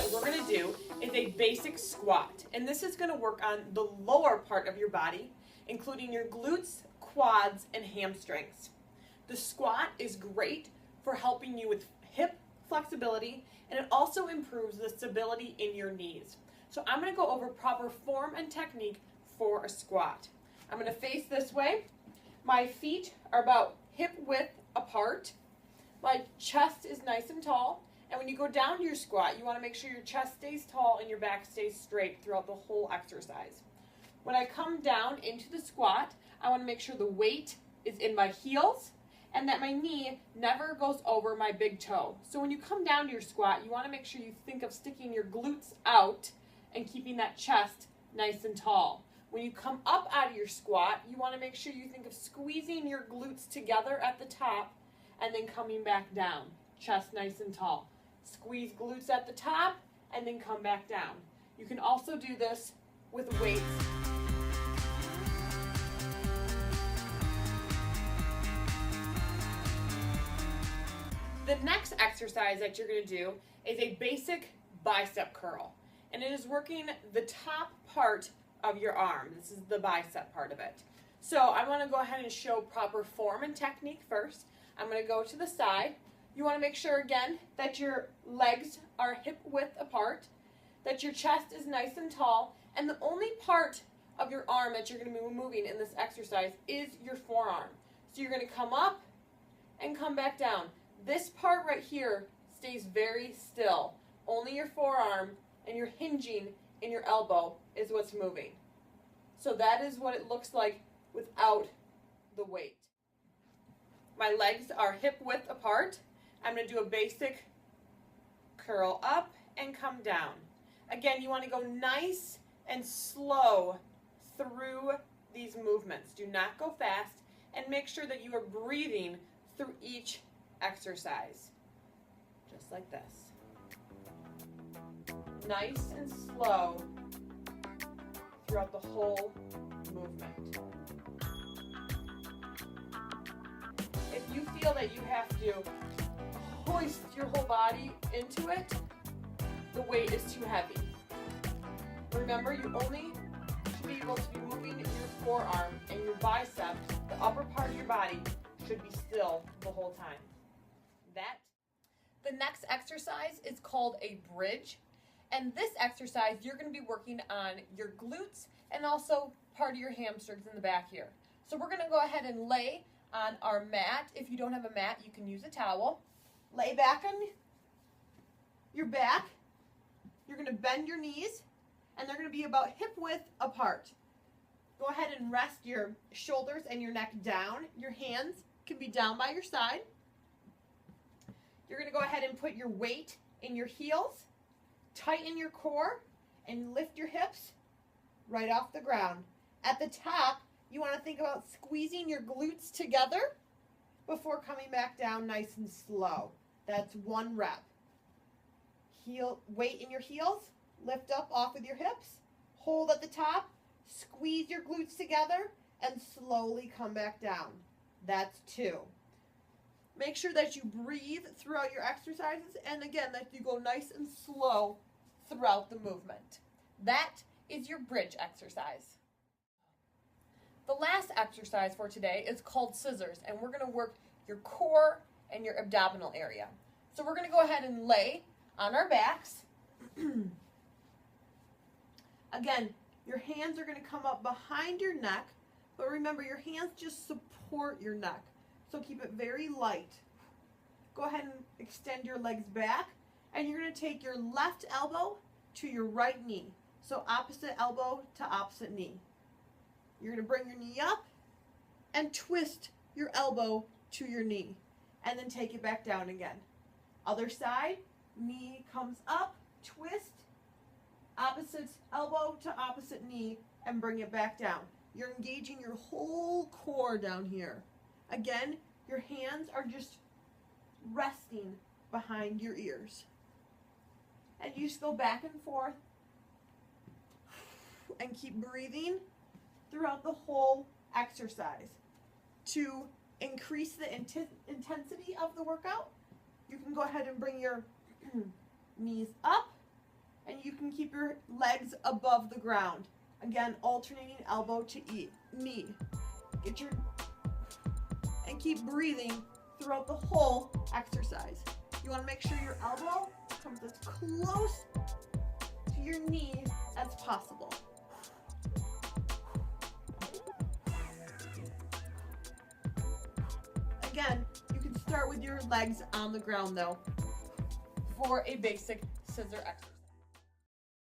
that we're going to do is a basic squat. And this is going to work on the lower part of your body, including your glutes, quads, and hamstrings. The squat is great for helping you with hip flexibility, and it also improves the stability in your knees. So I'm going to go over proper form and technique for a squat. I'm going to face this way. My feet are about hip width apart. My chest is nice and tall. And when you go down to your squat, you want to make sure your chest stays tall and your back stays straight throughout the whole exercise. When I come down into the squat, I want to make sure the weight is in my heels and that my knee never goes over my big toe. So when you come down to your squat, you want to make sure you think of sticking your glutes out and keeping that chest nice and tall. When you come up out of your squat, you want to make sure you think of squeezing your glutes together at the top and then coming back down. Chest nice and tall. Squeeze glutes at the top and then come back down. You can also do this with weights. The next exercise that you're going to do is a basic bicep curl. And it is working the top part of your arm. This is the bicep part of it. So I want to go ahead and show proper form and technique first. I'm going to go to the side. You want to make sure again that your legs are hip width apart, that your chest is nice and tall, and the only part of your arm that you're going to be moving in this exercise is your forearm. So you're going to come up and come back down. This part right here stays very still. Only your forearm and your hinging in your elbow is what's moving. So that is what it looks like without the weight. My legs are hip width apart. I'm going to do a basic curl up and come down. Again, you want to go nice and slow through these movements. Do not go fast, and make sure that you are breathing through each exercise. Just like this. Nice and slow throughout the whole movement. If you feel that you have to hoist your whole body into it, the weight is too heavy. Remember, you only should be able to be moving your forearm and your bicep. The upper part of your body should be still the whole time. The next exercise is called a bridge. And this exercise, you're going to be working on your glutes and also part of your hamstrings in the back here. So we're going to go ahead and lay on our mat. If you don't have a mat, you can use a towel. Lay back on your back. You're going to bend your knees, and they're going to be about hip width apart. Go ahead and rest your shoulders and your neck down. Your hands can be down by your side. You're going to go ahead and put your weight in your heels, tighten your core, and lift your hips right off the ground. At the top, you want to think about squeezing your glutes together before coming back down nice and slow. That's 1 rep. Weight in your heels, lift up off with your hips, hold at the top, squeeze your glutes together, and slowly come back down. That's 2. Make sure that you breathe throughout your exercises, and again, that you go nice and slow throughout the movement. That is your bridge exercise. The last exercise for today is called scissors, and we're going to work your core and your abdominal area. So we're going to go ahead and lay on our backs. Again, your hands are going to come up behind your neck, but remember, your hands just support your neck. So keep it very light. Go ahead and extend your legs back, and you're going to take your left elbow to your right knee. So opposite elbow to opposite knee. You're going to bring your knee up and twist your elbow to your knee, and then take it back down again. Other side, knee comes up, twist, opposite elbow to opposite knee, and bring it back down. You're engaging your whole core down here. Again, your hands are just resting behind your ears. And you just go back and forth and keep breathing throughout the whole exercise. To increase the intensity of the workout, you can go ahead and bring your knees up and you can keep your legs above the ground. Again, alternating elbow to knee. And keep breathing throughout the whole exercise. You want to make sure your elbow comes as close to your knee as possible. Again, you can start with your legs on the ground though for a basic scissor exercise.